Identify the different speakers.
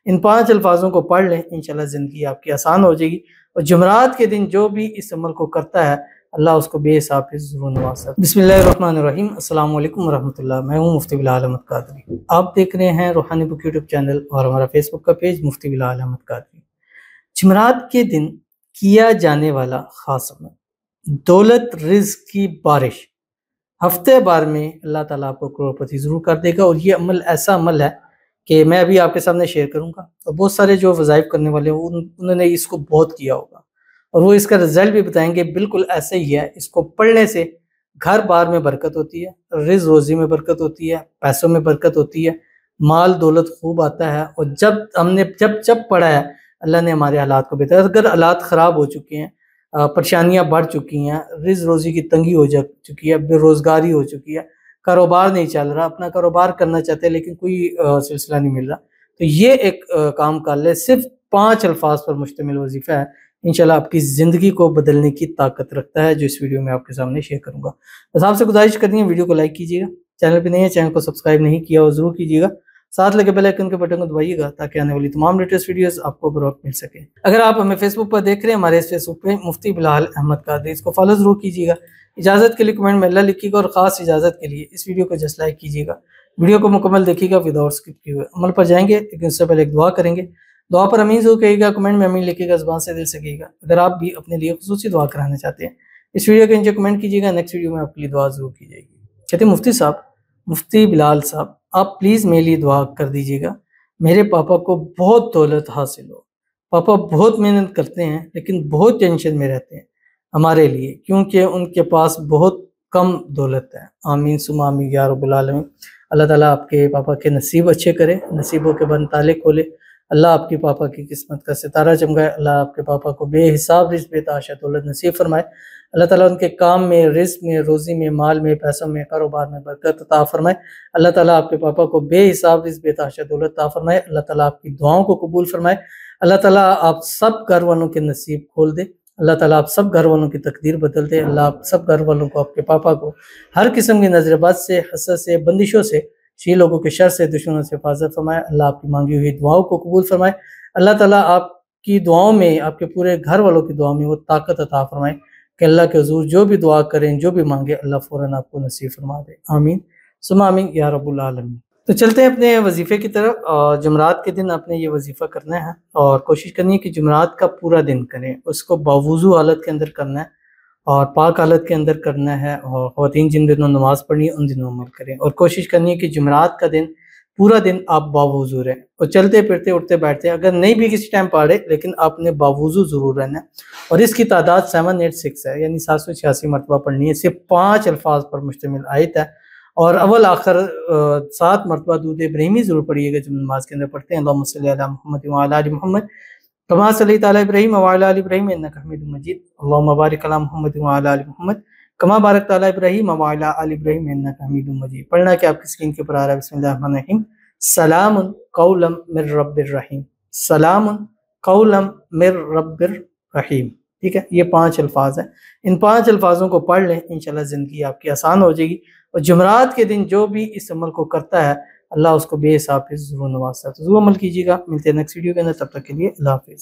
Speaker 1: ان 5 الفاظوں کو پڑھ لیں، انشاءاللہ زندگی آپ کی آسان ہو جائے گی، اور جمعرات کے دن جو بھی اس عمل کو کرتا ہے اللہ اس کو بے حساب سے ضرور نوازتا ہے۔ بسم اللہ الرحمن الرحیم، السلام علیکم ورحمۃ اللہ۔ میں ہوں مفتی بلال احمد قادری، آپ دیکھ رہے ہیں روحانی بک یوٹیوب چینل اور ہمارا فیس بک کا پیج مفتی بلال احمد قادری۔ جمعرات کے دن کیا جانے والا خاص عمل، دولت رزق کی بارش، ہفتے بار میں اللہ تعالیٰ آپ کو کروڑپتی ضرور کر دے گا، اور یہ عمل ایسا عمل ہے کہ میں ابھی آپ کے سامنے شیئر کروں گا، اور بہت سارے جو وظائف کرنے والے ہیں انہوں نے اس کو بہت کیا ہوگا، اور وہ اس کا رزلٹ بھی بتائیں گے۔ بالکل ایسے ہی ہے، اس کو پڑھنے سے گھر بار میں برکت ہوتی ہے، رزق روزی میں برکت ہوتی ہے، پیسوں میں برکت ہوتی ہے، مال دولت خوب آتا ہے، اور جب ہم نے جب پڑھا ہے اللہ نے ہمارے حالات کو بہتر، اگر حالات خراب ہو چکے ہیں، پریشانیاں بڑھ چکی ہیں، رزق روزی کی تنگی ہو چکی ہے، بے روزگاری ہو چکی ہے، کاروبار نہیں چل رہا، اپنا کاروبار کرنا چاہتے ہیں لیکن کوئی سلسلہ نہیں مل رہا، تو یہ ایک کام کر لے، صرف 5 الفاظ پر مشتمل وظیفہ ہے، انشاءاللہ آپ کی زندگی کو بدلنے کی طاقت رکھتا ہے، جو اس ویڈیو میں آپ کے سامنے شیئر کروں گا۔ بس آپ سے گزارش کرنی ہے ویڈیو کو لائک کیجیے گا، چینل پہ نہیں ہے چینل کو سبسکرائب نہیں کیا ہو ضرور کیجیے گا، ساتھ لگے بیل آئیکن کے بٹن کو دبائیے گا تاکہ آنے والی تمام لیٹسٹ ویڈیوز آپ کو بروقت مل سکے۔ اگر آپ ہمیں فیس بک پر دیکھ رہے ہیں، ہمارے اس فیس بک پہ مفتی بلال احمد قادری، اس کو فالو ضرور کیجیے گا، اجازت کے لیے کمنٹ میں اللہ لکھیے گا، اور خاص اجازت کے لیے اس ویڈیو کو جسٹ لائک کیجیے گا، ویڈیو کو مکمل دیکھیے گا وداؤٹ اسکپ کیے ہوئے۔ عمل پر جائیں گے لیکن اس سے پہلے ایک دعا کریں گے، دعا پر امین ضرور کہیے گا، کمنٹ میں امین لکھیے گا، زبان سے دل سے کہیے گا۔ اگر آپ بھی اپنے لیے خصوصی دعا کرانا چاہتے ہیں اس ویڈیو کے نیچے کمنٹ کیجیے گا، نیکسٹ ویڈیو میں آپ کے لیے دعا ضرور کی جائے گی۔ کہتے ہیں مفتی صاحب، مفتی بلال صاحب، آپ پلیز میرے لیے دعا کر دیجیے گا، میرے پاپا کو بہت دولت حاصل ہو، پاپا بہت محنت کرتے ہیں لیکن بہت ٹینشن میں رہتے ہیں ہمارے لیے، کیونکہ ان کے پاس بہت کم دولت ہے۔ آمین ثم آمین یا رب العالمین۔ اللہ تعالیٰ آپ کے پاپا کے نصیب اچھے کرے، نصیبوں کے بند تالے کھولے، اللہ آپ کے پاپا کی قسمت کا ستارہ چمکائے، اللہ آپ کے پاپا کو بے حساب رزق بے تحاشا دولت نصیب فرمائے، اللہ تعالیٰ ان کے کام میں، رزق میں، روزی میں، مال میں، پیسوں میں، کاروبار میں برکت عطا فرمائے، اللہ تعالیٰ آپ کے پاپا کو بے حساب رزق بے تحاشا دولت عطا فرمائے، اللہ تعالیٰ آپ کی دعاؤں کو قبول فرمائے، اللہ تعالیٰ آپ سب گھر والوں کے نصیب کھول دے، اللہ تعالیٰ آپ سب گھر والوں کی تقدیر بدل دے، اللہ آپ سب گھر والوں کو، آپ کے پاپا کو ہر قسم کی نظر بد سے، حسد سے، بندشوں سے، شی لوگوں کے شر سے، دشمنوں سے حفاظت فرمائے، اللہ آپ کی مانگی ہوئی دعاؤں کو قبول فرمائے، اللہ تعالیٰ آپ کی دعاؤں میں، آپ کے پورے گھر والوں کی دعاؤں میں وہ طاقت عطا فرمائے کہ اللہ کے حضور جو بھی دعا کریں، جو بھی مانگے، اللہ فوراً آپ کو نصیب فرما دے۔ آمین ثم آمین یا رب العالمین۔ تو چلتے ہیں اپنے وظیفے کی طرف، اور جمعرات کے دن آپ نے یہ وظیفہ کرنا ہے، اور کوشش کرنی ہے کہ جمعرات کا پورا دن کریں، اس کو باوضو حالت کے اندر کرنا ہے، اور پاک حالت کے اندر کرنا ہے، اور خواتین جن دنوں نماز پڑھنی ہے ان دنوں عمل کریں، اور کوشش کرنی ہے کہ جمعرات کا دن پورا دن آپ باوضو رہیں، اور چلتے پھرتے اٹھتے بیٹھتے، اگر نہیں بھی کسی ٹائم پڑھے لیکن آپ نے باوضو ضرور رہنا ہے، اور اس کی تعداد 786 ہے، یعنی 786 مرتبہ پڑھنی ہے، صرف 5 الفاظ پر مشتمل آیت ہے، اور اول آخر 7 مرتبہ درود ابراہیمی ضرور پڑھیے گا جب نماز کے اندر پڑھتے ہیں۔ اللہم صلی علی محمد وعلی آل محمد کما صلیت علی ابراہیم وعلی آل ابراہیم انک حمید مجید، اللہم بارک علی محمد وعلی آل محمد کما بارکت علی ابراہیم وعلی آل ابراہیم انک حمید مجید۔ پڑھنا کہ آپ کی اسکرین کے اوپر آ رہا ہے، بسم اللہ الرحمن الرحیم، سلام قولا من رب الرحیم، سلام قولا من رب الرحیم۔ ٹھیک ہے، یہ 5 الفاظ ہیں، ان 5 الفاظوں کو پڑھ لیں، انشاءاللہ زندگی آپ کی آسان ہو جائے گی، اور جمعرات کے دن جو بھی اس عمل کو کرتا ہے اللہ اس کو بے حساب سے ضرور نوازتا ہے، تو ضرور عمل کیجیے گا۔ ملتے ہیں نیکسٹ ویڈیو کے اندر، تب تک کے لیے اللہ حافظ۔